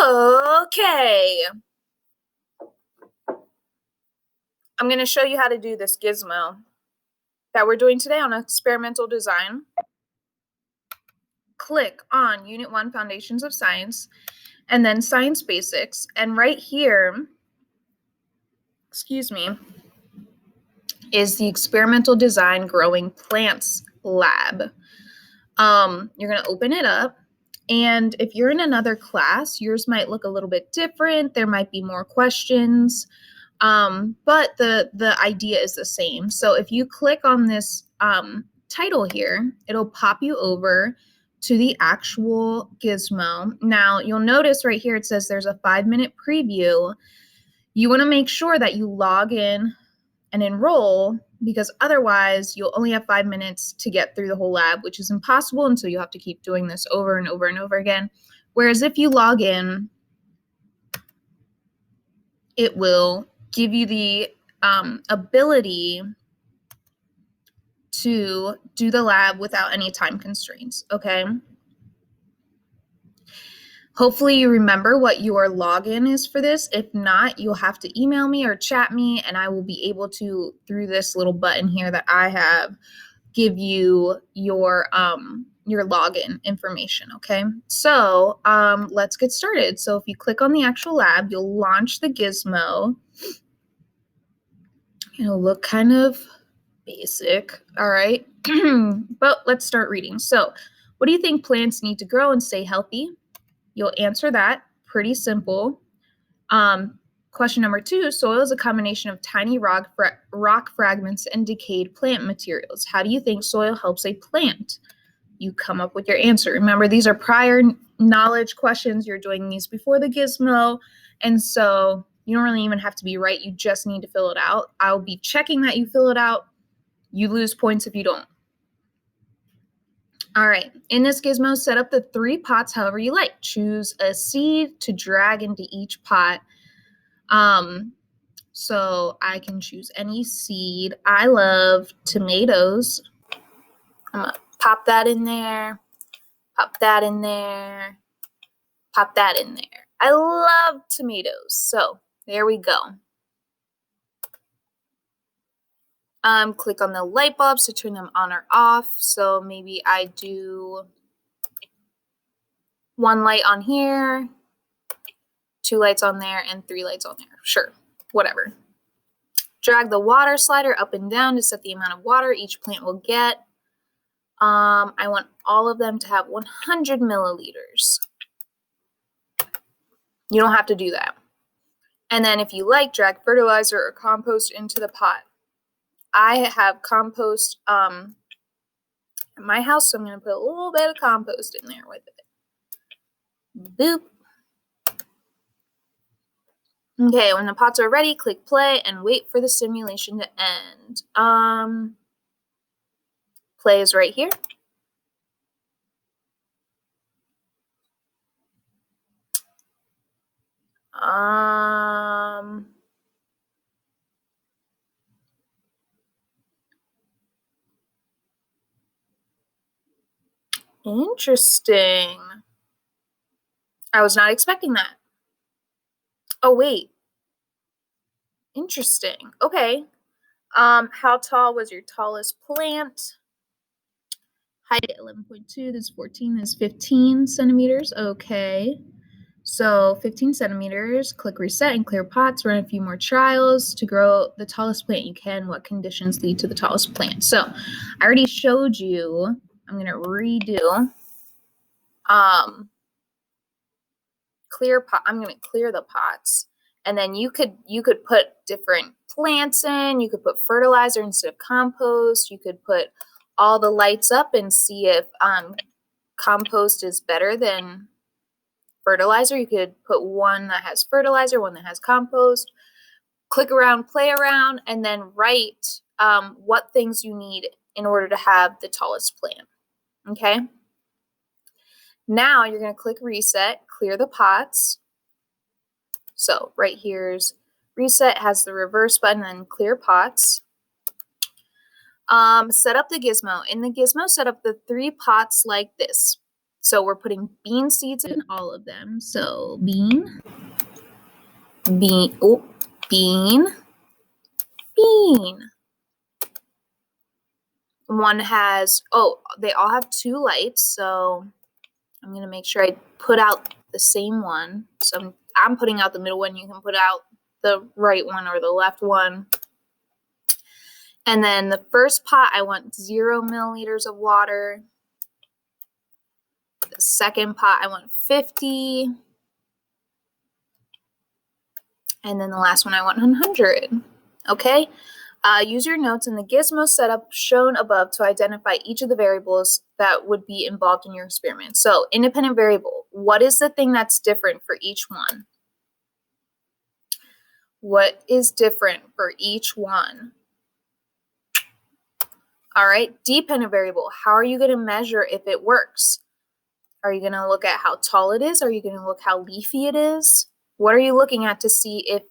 Okay. I'm going to show you how to do this gizmo that we're doing today on experimental design. Click on Unit 1, Foundations of Science, and then Science Basics. And right here, is the Experimental Design Growing Plants Lab. You're going to open it up. And if you're in another class, yours might look a little bit different. There might be more questions. But the idea is the same. So if you click on this title here, it'll pop you over to the actual gizmo. Now you'll notice right here it says there's a 5-minute preview. You want to make sure that you log in and enroll, because otherwise you'll only have 5 minutes to get through the whole lab, which is impossible, and so you'll have to keep doing this over and over and over again. Whereas if you log in, it will give you the ability to do the lab without any time constraints, okay? Hopefully you remember what your login is for this. If not, you'll have to email me or chat me, and I will be able to, through this little button here that I have, give you your login information, okay? So let's get started. So if you click on the actual lab, you'll launch the gizmo. It'll look kind of basic, all right? But let's start reading. So what do you think plants need to grow and stay healthy? You'll answer that. Pretty simple. Question number 2, soil is a combination of tiny rock fragments and decayed plant materials. How do you think soil helps a plant? You come up with your answer. Remember, these are prior knowledge questions. You're doing these before the gizmo, and so you don't really even have to be right. You just need to fill it out. I'll be checking that you fill it out. You lose points if you don't. All right, in this gizmo, set up the 3 pots however you like. Choose a seed to drag into each pot. So I can choose any seed. I love tomatoes. I'm gonna pop that in there, pop that in there, pop that in there. I love tomatoes. So there we go. Click on the light bulbs to turn them on or off. So maybe I do 1 light on here, 2 lights on there, and 3 lights on there. Sure, whatever. Drag the water slider up and down to set the amount of water each plant will get. I want all of them to have 100 milliliters. You don't have to do that. And then if you like, drag fertilizer or compost into the pot. I have compost at my house, so I'm going to put a little bit of compost in there with it. Boop. Okay, when the pots are ready, click play and wait for the simulation to end. Play is right here. Interesting. I was not expecting that. Oh, wait. Interesting. Okay. How tall was your tallest plant? Height 11.2. This is 14. This is 15 centimeters. Okay. So 15 centimeters. Click reset and clear pots. Run a few more trials to grow the tallest plant you can. What conditions lead to the tallest plant? So I already showed you. I'm going to redo. Clear pot. I'm going to clear the pots, and then you could put different plants in. You could put fertilizer instead of compost. You could put all the lights up and see if compost is better than fertilizer. You could put one that has fertilizer, one that has compost. Click around, play around, and then write what things you need in order to have the tallest plant. Okay. Now you're going to click reset, clear the pots. So right here's reset, has the reverse button, and clear pots. Set up the gizmo. In the gizmo, set up the 3 pots like this. So we're putting bean seeds in all of them. So bean, bean, bean. One has, they all have 2 lights. So I'm going to make sure I put out the same one. So I'm putting out the middle one. You can put out the right one or the left one. And then the first pot, I want 0 milliliters of water. The second pot, I want 50. And then the last one, I want 100. Okay? Use your notes in the gizmo setup shown above to identify each of the variables that would be involved in your experiment. So, independent variable. What is the thing that's different for each one? What is different for each one? All right, dependent variable. How are you going to measure if it works? Are you going to look at how tall it is? Are you going to look how leafy it is? What are you looking at to see if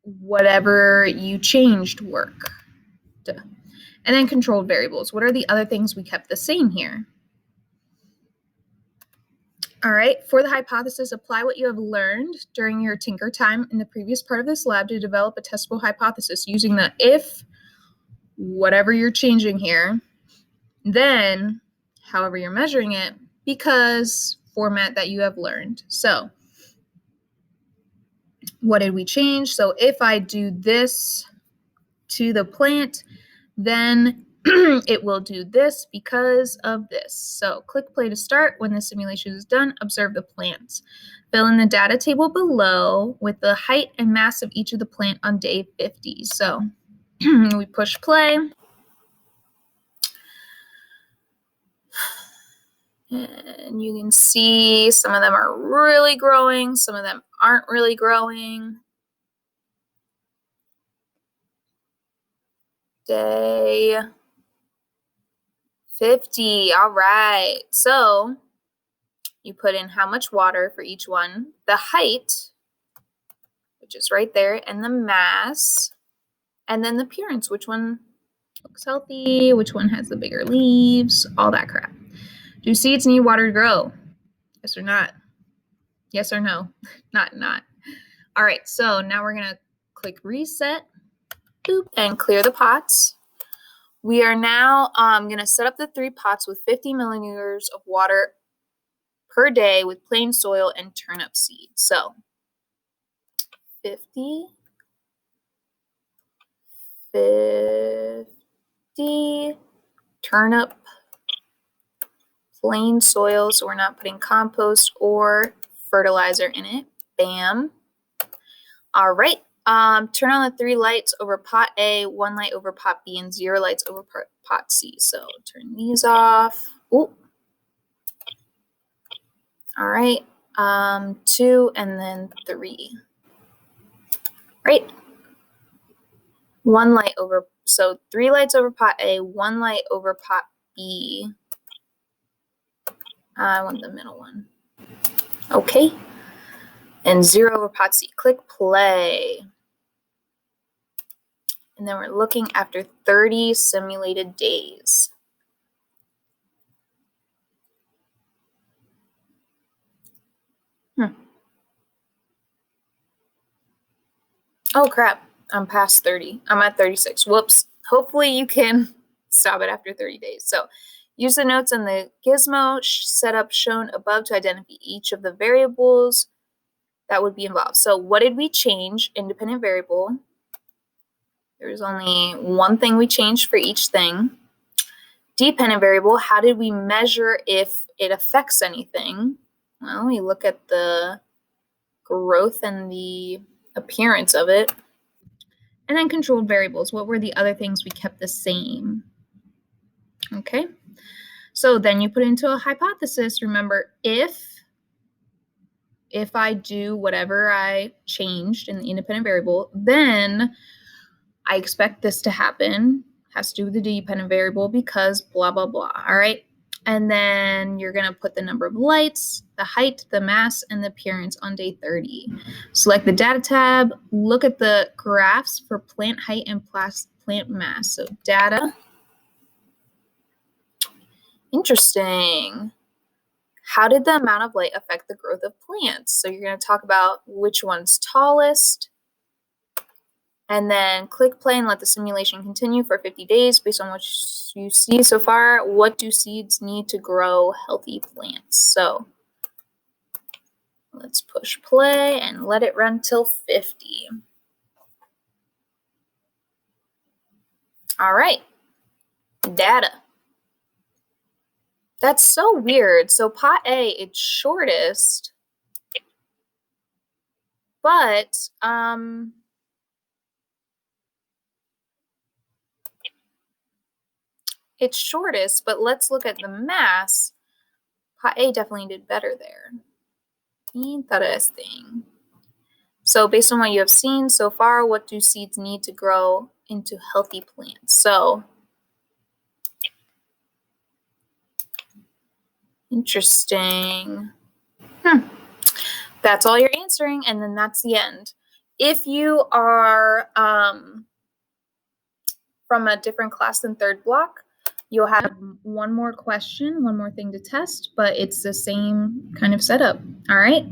whatever you changed worked? And then controlled variables. What are the other things we kept the same here? All right, for the hypothesis, apply what you have learned during your tinker time in the previous part of this lab to develop a testable hypothesis using the if, whatever you're changing here, then however you're measuring it, because format that you have learned. So what did we change? So if I do this to the plant, then it will do this because of this. So click play to start. When the simulation is done, observe the plants. Fill in the data table below with the height and mass of each of the plant on day 50. So we push play. And you can see some of them are really growing, some of them aren't really growing. Day 50, all right. So you put in how much water for each one, the height, which is right there, and the mass, and then the appearance, which one looks healthy, which one has the bigger leaves, all that crap. Do seeds need water to grow? Yes or not? Yes or no? Not. All right, so now we're going to click reset, boop, and clear the pots. We are now going to set up the 3 pots with 50 milliliters of water per day with plain soil and turnip seeds. So 50, turnip, plain soil, so we're not putting compost or fertilizer in it. Bam. All right. Turn on the 3 lights over pot A, 1 light over pot B, and 0 lights over pot C. So turn these off. Ooh. All right. 2 and then 3. Right. 1 light over, so 3 lights over pot A, 1 light over pot B. I want the middle one. Okay. And 0 over pot C. Click play. And then we're looking after 30 simulated days. Oh crap, I'm past 30. I'm at 36. Whoops. Hopefully you can stop it after 30 days. So use the notes in the gizmo setup shown above to identify each of the variables that would be involved. So what did we change? Independent variable. There was only one thing we changed for each thing. Dependent variable, how did we measure if it affects anything? Well, we look at the growth and the appearance of it. And then controlled variables, what were the other things we kept the same? Okay, so then you put into a hypothesis. Remember, if I do whatever I changed in the independent variable, then I expect this to happen. Has to do with the dependent variable because blah, blah, blah. All right. And then you're going to put the number of lights, the height, the mass, and the appearance on day 30. Select the data tab. Look at the graphs for plant height and plant mass. So data. Interesting. How did the amount of light affect the growth of plants? So you're going to talk about which one's tallest, and then click play and let the simulation continue for 50 days based on what you see so far. What do seeds need to grow healthy plants? So let's push play and let it run till 50. All right, data. That's so weird. So pot A, it's shortest, but it's shortest, but let's look at the mass. Pot A definitely did better there. Interesting. So based on what you have seen so far, what do seeds need to grow into healthy plants? So interesting. That's all you're answering, and then that's the end. If you are from a different class than third block, you'll have one more question, one more thing to test, but it's the same kind of setup. All right.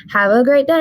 Have a great day.